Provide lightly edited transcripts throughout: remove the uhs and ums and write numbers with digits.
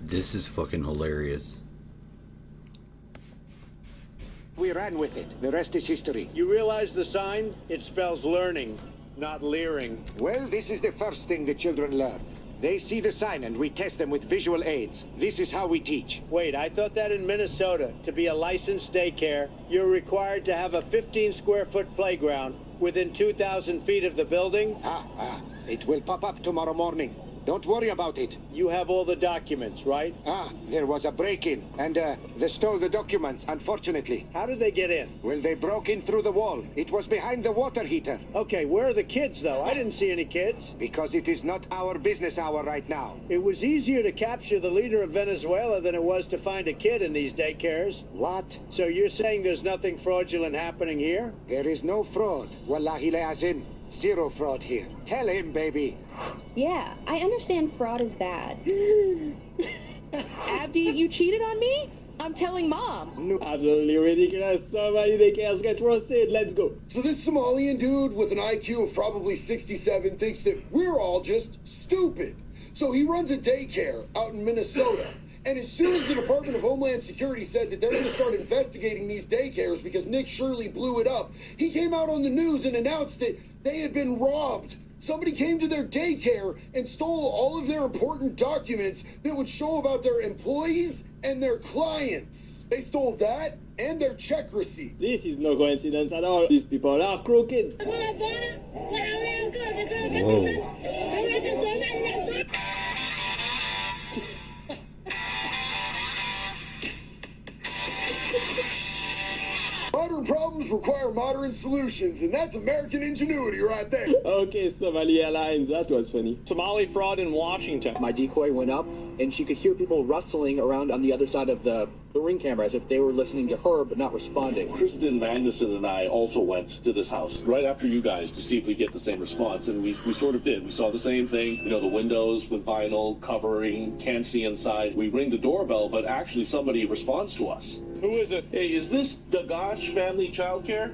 This is fucking hilarious. We ran with it. The rest is history. You realize the sign? It spells learning, not leering. Well, this is the first thing the children learn. They see the sign and we test them with visual aids. This is how we teach. Wait, I thought that in Minnesota, to be a licensed daycare, you're required to have a 15-square-foot playground within 2,000 feet of the building? It will pop up tomorrow morning. Don't worry about it. You have all the documents, right? There was a break-in, and they stole the documents, unfortunately. How did they get in? Well, they broke in through the wall. It was behind the water heater. Okay, where are the kids, though? I didn't see any kids. Because it is not our business hour right now. It was easier to capture the leader of Venezuela than it was to find a kid in these daycares. What? So you're saying there's nothing fraudulent happening here? There is no fraud. Wallahi la azim. Zero fraud here. Tell him, baby. Yeah, I understand fraud is bad. Abdi, you cheated on me? I'm telling Mom. No. Absolutely ridiculous. Somebody they can't get roasted. Let's go. So this Somalian dude with an IQ of probably 67 thinks that we're all just stupid. So he runs a daycare out in Minnesota. And as soon as the Department of Homeland Security said that they're going to start investigating these daycares because Nick Shirley blew it up, he came out on the news and announced that they had been robbed. Somebody came to their daycare and stole all of their important documents that would show about their employees and their clients. They stole that and their check receipt. This is no coincidence at all. These people are crooked. Whoa. Modern problems require modern solutions, and that's American ingenuity right there. Okay, Somali Airlines, that was funny. Somali fraud in Washington. My decoy went up, and she could hear people rustling around on the other side of the ring camera as if they were listening to her but not responding. Kristen Magnuson and I also went to this house right after you guys to see if we get the same response, and we sort of did. We saw the same thing, you know, the windows with vinyl covering, can't see inside. We ring the doorbell, but actually somebody responds to us. Who is it? Hey, is this Dagash Family Childcare?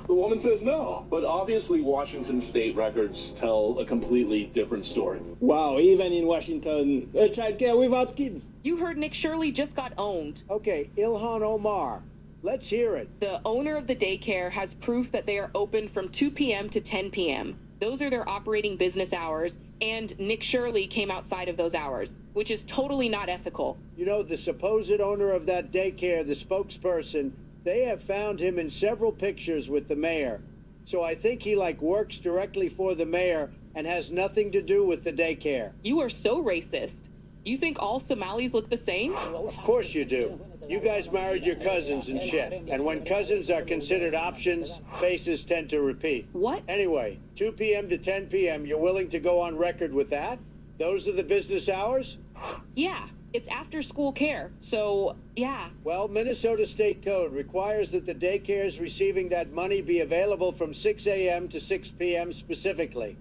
The woman says no, but obviously Washington state records tell a completely different story. Wow, even in Washington, a childcare without kids. You heard Nick Shirley just got owned. Okay, Ilhan Omar. Let's hear it. The owner of the daycare has proof that they are open from 2 p.m. to 10 p.m. Those are their operating business hours, and Nick Shirley came outside of those hours, which is totally not ethical. You know, the supposed owner of that daycare, the spokesperson, they have found him in several pictures with the mayor. So I think he, works directly for the mayor and has nothing to do with the daycare. You are so racist. You think all Somalis look the same? Of course you do. You guys married your cousins and shit. And when cousins are considered options, faces tend to repeat. What? Anyway, 2 p.m. to 10 p.m., you're willing to go on record with that? Those are the business hours? Yeah, it's after school care, so yeah. Well, Minnesota State Code requires that the daycares receiving that money be available from 6 a.m. to 6 p.m. specifically.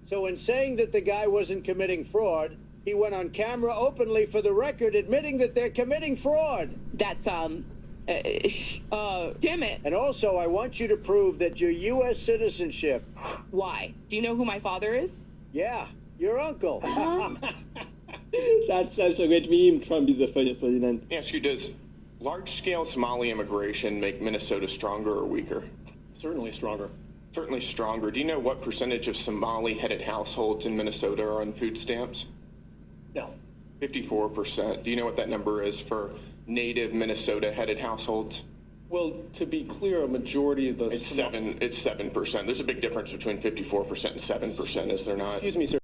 So in saying that the guy wasn't committing fraud, he went on camera openly for the record admitting that they're committing fraud. That's, damn it. And also, I want you to prove that your U.S. citizenship. Why? Do you know who my father is? Yeah, your uncle. That's such a great meme. Trump is the funniest president. Ask you, does large-scale Somali immigration make Minnesota stronger or weaker? Certainly stronger. Certainly stronger. Do you know what percentage of Somali-headed households in Minnesota are on food stamps? No. 54%. Do you know what that number is for native Minnesota-headed households? Well, to be clear, a majority of the... It's 7%. There's a big difference between 54% and 7%, is there not? Excuse me, sir.